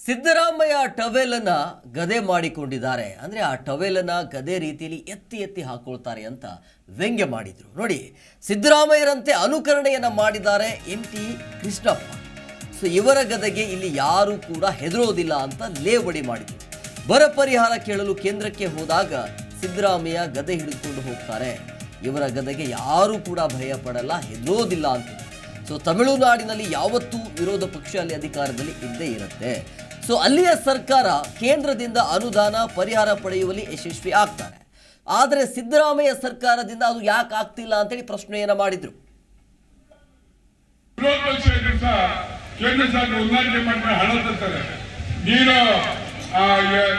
ಸಿದ್ದರಾಮಯ್ಯ ಟವೆಲನ್ನ ಗದೆ ಮಾಡಿಕೊಂಡಿದ್ದಾರೆ. ಅಂದರೆ ಆ ಟವೆಲನ್ನ ಗದೆ ರೀತಿಯಲ್ಲಿ ಎತ್ತಿ ಎತ್ತಿ ಹಾಕೊಳ್ತಾರೆ ಅಂತ ವ್ಯಂಗ್ಯ ಮಾಡಿದ್ರು. ನೋಡಿ, ಸಿದ್ದರಾಮಯ್ಯರಂತೆ ಅನುಕರಣೆಯನ್ನ ಮಾಡಿದ್ದಾರೆ MT ಕೃಷ್ಣಪ್ಪ. ಸೊ ಇವರ ಗದೆಗೆ ಇಲ್ಲಿ ಯಾರು ಕೂಡ ಹೆದರೋದಿಲ್ಲ ಅಂತ ಲೇವಡಿ ಮಾಡಿದ್ರು. ಬರ ಪರಿಹಾರ ಕೇಳಲು ಕೇಂದ್ರಕ್ಕೆ ಹೋದಾಗ ಸಿದ್ದರಾಮಯ್ಯ ಗದೆ ಹಿಡಿದುಕೊಂಡು ಹೋಗ್ತಾರೆ. ಇವರ ಗದೆಗೆ ಯಾರು ಕೂಡ ಭಯ ಪಡಲ್ಲ, ಹೆದರೋದಿಲ್ಲ ಅಂತ. ಸೊ ತಮಿಳುನಾಡಿನಲ್ಲಿ ಯಾವತ್ತೂ ವಿರೋಧ ಪಕ್ಷ ಅಲ್ಲಿ ಅಧಿಕಾರದಲ್ಲಿ ಇದ್ದೇ ಇರುತ್ತೆ. ಸೊ ಅಲ್ಲಿಯ ಸರ್ಕಾರ ಕೇಂದ್ರದಿಂದ ಅನುದಾನ ಪರಿಹಾರ ಪಡೆಯುವಲ್ಲಿ ಯಶಸ್ವಿ ಆಗ್ತಾರೆ. ಆದರೆ ಸಿದ್ದರಾಮಯ್ಯ ಸರ್ಕಾರದಿಂದ ಅದು ಯಾಕೆ ಆಗ್ತಿಲ್ಲ ಅಂತೇಳಿ ಪ್ರಶ್ನೆಯನ್ನ ಮಾಡಿದ್ರು. ವಿರೋಧ ಪಕ್ಷ ಕೇಂದ್ರ ಸರ್ಕಾರ ಉಲ್ಲಾಂಘನೆ ಮಾಡಿದ್ರೆ ಹಣ ತರ್ತಾರೆ. ನೀನು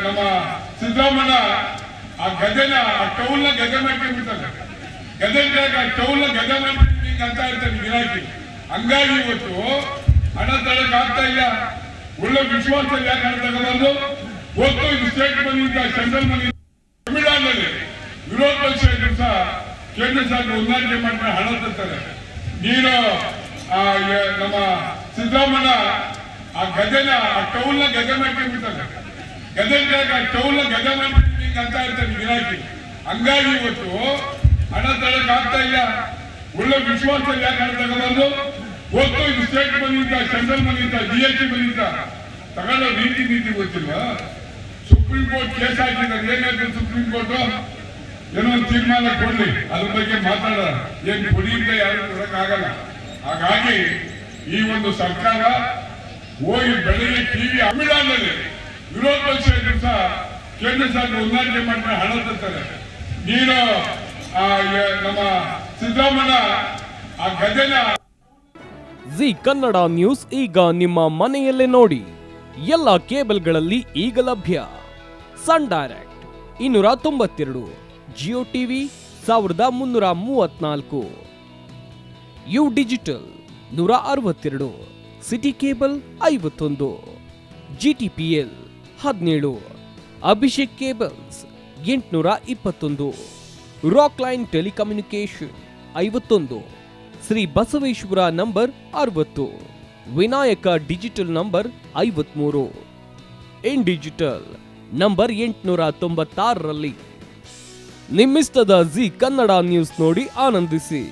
ನಮ್ಮ ಸಿದ್ದರಾಮಯ್ಯ ಆ ಗದೆನ ಟೌಲ್ನ ಗದೆ ಮಾಡ್ಕೊಂಡ್ಬಿಡ್ತಾರೆ. ಗದೆ ಟೌಲ್ನ ಗದೆ ಮಾಡ್ಬಿಟ್ಟು ಅಂತ ಇರ್ತಾರೆ ಗಿರಾಕಿ. ಹಂಗಾಗಿ ಇವತ್ತು ಹಣ ತರಕ್ ಆಗ್ತಾ ಇಲ್ಲ. ಒಳ್ಳೆ ವಿಶ್ವಾಸದಲ್ಲಿ ಯಾಕೆ ಹಣ ತಗೋಬಾರ್ದು? ಒತ್ತು ಇದು ಸ್ಟೇಟ್ ಮನಿಯಿಂದ ಸೆಂಟ್ರಲ್ ಮನಿ. ತಮಿಳುನಾಡಿನಲ್ಲಿ ವಿರೋಧ ಪಕ್ಷ ಕೇಂದ್ರ ಸರ್ಕಾರ ಉಲ್ಲಾಂಘನೆ ಮಾಡಿದ್ರೆ ಹಣ ತರ್ತಾರೆ. ನೀನು ನಮ್ಮ ಸಿದ್ದರಾಮಯ್ಯ ಆ ಗದೆನ ಟೌಲ್ನ ಗದೆ ಮಾಡ್ಕೊಂಡ್ಬಿಡ್ತಾರೆ. ಗದೆ ಟೌಲ್ನ ಗದೆ ಮಾಡ್ಬಿಟ್ಟು ಅಂತ ಇರ್ತಾರೆ ಗಿರಾಕಿ. ಹಂಗಾಗಿ ಇವತ್ತು ಹಣ ತರಕ್ ಆಗ್ತಾ ಇಲ್ಲ. ಒಳ್ಳೆ ವಿಶ್ವಾಸದಲ್ಲಿ ಯಾಕೆ ಹಣ ತಗೋಬಾರ್ದು? ಒತ್ತು ಇದು ಸ್ಟೇಟ್ ಮನಿಯಿಂದ ಸೆಂಟ್ರಲ್ ಮನಿಯಿಂದ GST ಮನಿಯಿಂದ ತಗೊಳ್ಳೋ ನೀತಿ ಗೊತ್ತಿಲ್ವಾ? ಸುಪ್ರೀಂ ಕೋರ್ಟ್ ಕೇಸ್ ಹಾಕಿದ್ದಾರೆ. ಏನಾದ್ರು ಸುಪ್ರೀಂ ಕೋರ್ಟ್ ಏನೋ ಒಂದು ತೀರ್ಮಾನ ಕೊಡ್ಲಿ, ಅದ್ರ ಬಗ್ಗೆ ಮಾತಾಡ. ಏನ್ ಕೊಡಿಯಿಂದ ಯಾರು ಕೊಡಕ್ಕಾಗಲ್ಲ. ಹಾಗಾಗಿ ಈ ಒಂದು ಸರ್ಕಾರ ಹೋಗಿ ಬೆಳಗ್ಗೆ ಟಿವಿ ತಮಿಳುನಾಡಿನಲ್ಲಿ ವಿರೋಧ ಪಕ್ಷ ಕೇಂದ್ರ ಸರ್ಕಾರ ಉಲ್ಲಾಂಘನೆ ಮಾಡಿದ್ರೆ ಹಣ ತರ್ತಾರೆ. ನೀನು ನಮ್ಮ ಸಿದ್ದರಾಮಯ್ಯ ಆ ಗದೆನ ಜಿ ಕನ್ನಡ ನ್ಯೂಸ್ ಈಗ ನಿಮ್ಮ ಮನೆಯಲ್ಲೇ ನೋಡಿ. ಎಲ್ಲ ಕೇಬಲ್ಗಳಲ್ಲಿ ಈಗ ಲಭ್ಯ. Sun Direct 292, Jio TV 1334, U digital 162, city cable 51, GTPL 17, Abhishek cables 821, rock line telecommunication 51, Shri Basaveshwara number 60, Vinayaka digital number 53, in digital number 896ರಲ್ಲಿ. ನಿಮ್ಮಿಸ್ತದ ಜಿ ಕನ್ನಡ ನ್ಯೂಸ್ ನೋಡಿ ಆನಂದಿಸಿ.